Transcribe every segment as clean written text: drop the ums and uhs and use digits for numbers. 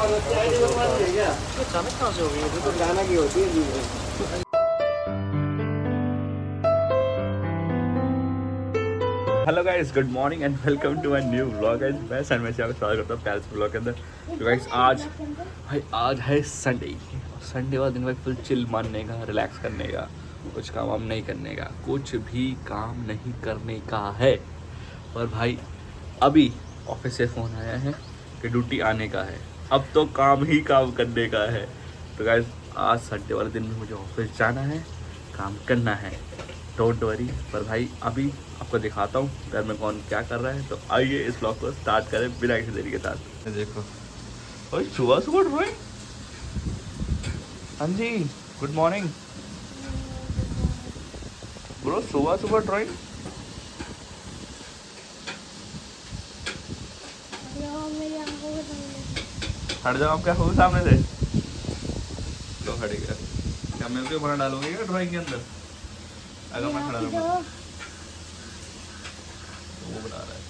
अचानक कहाँ से हो गई ये तो? गाना की होती है। Hello guys, good morning and welcome to my new vlog. Guys मैं सनमय से आपका स्वागत करता हूँ प्यारे से व्लॉग के अंदर। तो गाइस आज है संडे। संडे वाला दिन भाई फुल चिल मारने का, रिलैक्स करने का, कुछ काम वाम नहीं करने का, कुछ भी काम नहीं करने का है। और भाई अभी ऑफिस से फ़ोन आया है कि ड्यूटी आने का है, अब तो काम ही काम करने का है। तो गाइस आज संडे वाले दिन में मुझे ऑफिस जाना है, काम करना है, डोंट वरी। पर भाई अभी आपको दिखाता हूँ घर में कौन क्या कर रहा है। तो आइए इस ब्लॉग को स्टार्ट करें बिना किसी देरी के साथ। देखो भाई सुबह सुबह ड्राइंग। हाँ जी, गुड मॉर्निंग ब्रो। सुबह सुबह ड्राइंग। हट जाओ, आप क्या हो सामने से तो हटेगा क्या? मैं क्यों बना डालूंगी क्या ड्राइंग के अंदर? अगर मैं खड़ा रहूंगा वो बना रहा है।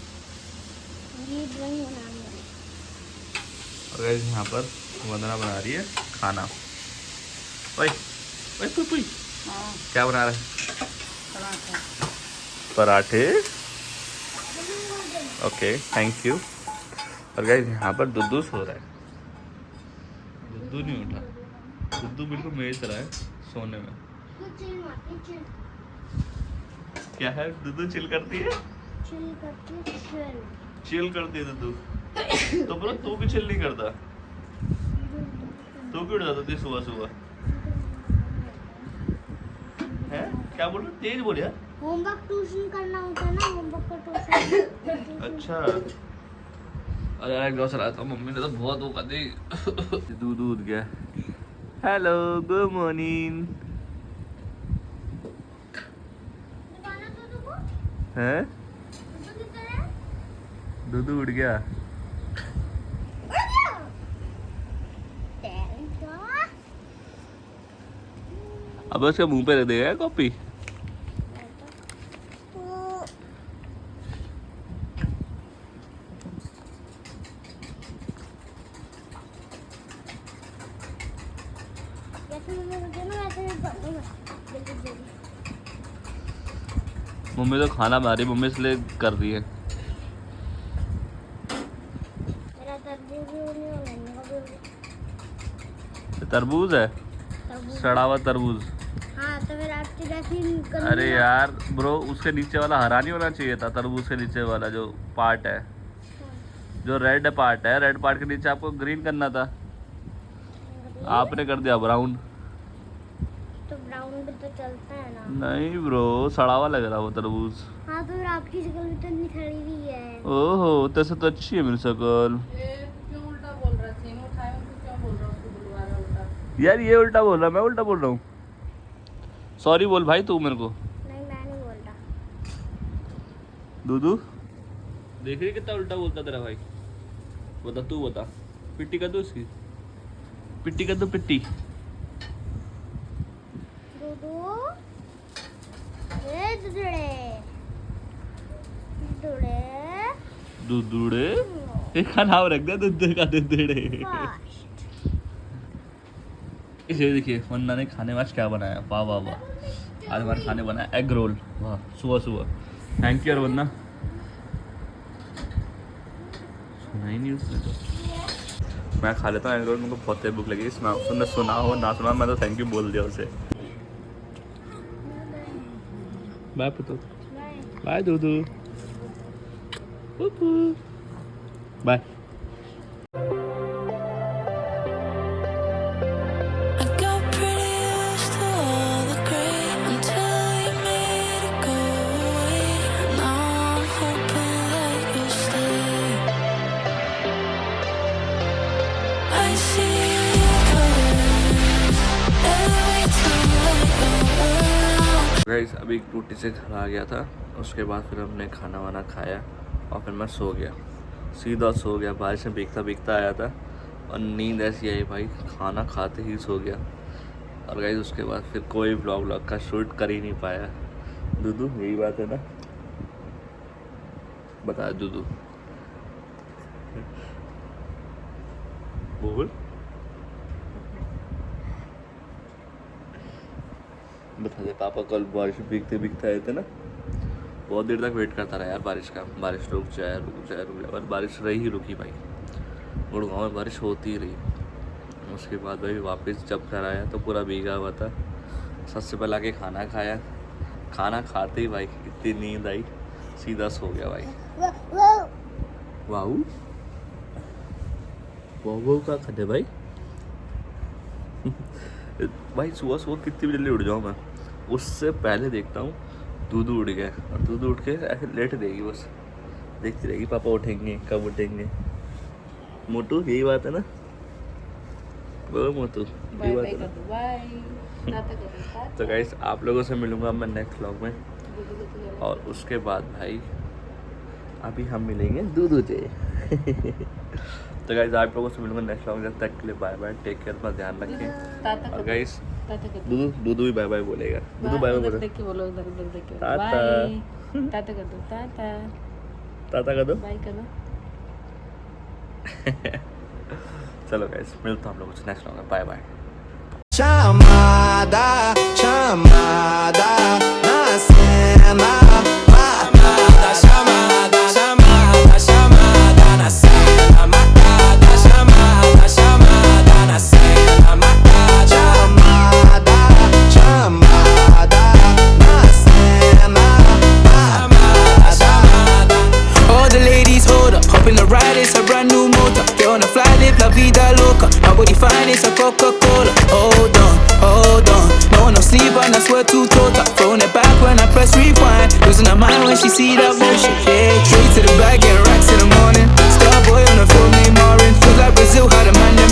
और गाइस यहाँ पर वंदना बना रही है खाना। ओए ओए पुई पुई, क्या बना रहा है? पराठे। Okay thank you. और गाइस यहाँ पर दुद्धू सो रहा है। दुद्धू नहीं उठा, दुद्धू बिल्कुल मेरी तरह है सोने में। क्या है दुद्धू चिल करती है? चिल करती है दुद्धू। तो बोलो तू भी चिल नहीं करता? तू क्यों उठ जाता थी सुबह सुबह? है क्या बोल रहे? तेज बोल यार। होमवर्क ट्यूशन करना होता है ना, होमवर्क का ट्यूशन। अच्छा अरे यार ग्लास रहा था, मम्मी ने तो बहुत वो कर दी। दूध दूध गया। Hello good morning. हैं दूध उड़ गया। अब उसके मुंह पे रख देगा कॉपी। मम्मी तो खाना बना रही, मम्मी इसलिए कर रही है। तरबूज है, सड़ा हुआ तरबूज। हाँ, तो फिर आपकी रेसिपी। अरे यार ब्रो, उसके नीचे वाला हरा नहीं होना चाहिए था। तरबूज के नीचे वाला जो पार्ट है, जो रेड पार्ट है, रेड पार्ट के नीचे आपको ग्रीन करना था, आपने कर दिया ब्राउन। तो ब्राउन भी तो चलता है ना। नहीं ब्रो, सड़ा हुआ लग रहा वो तरबूज। हाँ, तो फिर आपकी शक्ल भी तो नहीं खड़ी हुई है। ओहो तैसे तो अच्छी है मेरी शक्ल। क्यों उल्टा बोल रहा है? सीनू उठाए तो क्यों बोल रहा है? उसको बुलवा रहा है उल्टा। यार ये उल्टा बोल रहा, मैं उल्टा बोल रहा हूँ। सॉरी बोल भाई तू मेरे को। नहीं, मैं नहीं बोल रहा। दूधू देख रही कितना उल्टा बोलता तेरा भाई। बता तू बता, पिट्टी कर दो उसकी, पिट्टी कर दो पिट्टी। दूधू, ए दूधड़े, दूधड़े, दूधूड़े एक का नाम रख दिया, दूध का दूधड़े। फास्ट। इसे देखिए वंदना ने खाने में आज क्या बनाया। वाह वाह वाह, आज हमारे खाने बनाया एग रोल। वाह सुबह सुबह। थैंक यू यार वंदना। सुना ही नहीं उसने तो। मैं खा लेता हूँ एग रोल, मेरे को बहुत तेज भूख लगी। सुना सुना हो ना सुना, मैं तो थैंक यू बोल दिया उसे। बाय पुतू, बाय दूधू, बाय। गाइस अभी ड्यूटी से घर आ गया था, उसके बाद फिर हमने खाना वाना खाया और फिर मैं सो गया, सीधा सो गया। बारिश में भीगता भीगता आया था और नींद ऐसी आई भाई, खाना खाते ही सो गया। और गाइस उसके बाद फिर कोई व्लॉग का शूट कर ही नहीं पाया। दूधू यही बात है ना, बता दूधू। बोल। बता दे पापा कल बारिश में भीगते भीगते आए थे ना, बहुत देर तक वेट करता रहा यार बारिश का, बारिश रुक जाए रुक जाए रुक जाए, और बारिश रही ही रुकी भाई। गुड़गांव में बारिश होती ही रही। उसके बाद भाई वापस जब घर आया तो पूरा भीगा हुआ था। सबसे पहले आके खाना खाया, खाना खाते ही भाई इतनी नींद आई, सीधा सो गया भाई। वाऊ वाऊ का खाते भाई। भाई सुबह सुबह कितनी जल्दी उठ जाऊँ मैं, उससे पहले देखता हूँ दूध उठ गया, और दूध उठ के ऐसे लेट देगी बस, देखती रहेगी पापा उठेंगे कब उठेंगे। मोटू यही बात है ना, वो मोटू यही बात है ना। तो गाइस आप लोगों से मिलूंगा मैं नेक्स्ट व्लॉग में, और उसके बाद भाई अभी हम मिलेंगे दूधू से। तो गाइस आप लोगों से मिलूंगा नेक्स्ट व्लॉग, जब तक के लिए बाय बाय, टेक केयर, अपना ध्यान रखें। और गाइस दूधू भी बाय बाय बोलेगा, दूधू बाय बाय बोलो, टाटा टाटा कर दो, टाटा टाटा कर दो, बाय कर दो। चलो गाइस मिलता हूँ आप लोगों से नेक्स्ट व्लॉग में, bye bye. Chamada, chamada, na cena. Chamada, chamada, chamada, chamada na cena. Matada, chamada, chamada na cena. Matada, chamada, chamada na cena. Chamada, chamada. All the ladies hold up, hop in the ride, it's a brand new motor. Get on the fly, live la vida loca. Nobody find it's a Coca-Cola. Hold on, hold on. No one no sleep and I swear to total. Throwing it back when I press rewind. Losing her mind when she see that motion. Yeah, straight to the bag, getting racks in the morning. Star boy on the phone named Marin. Feel like Brazil had a man named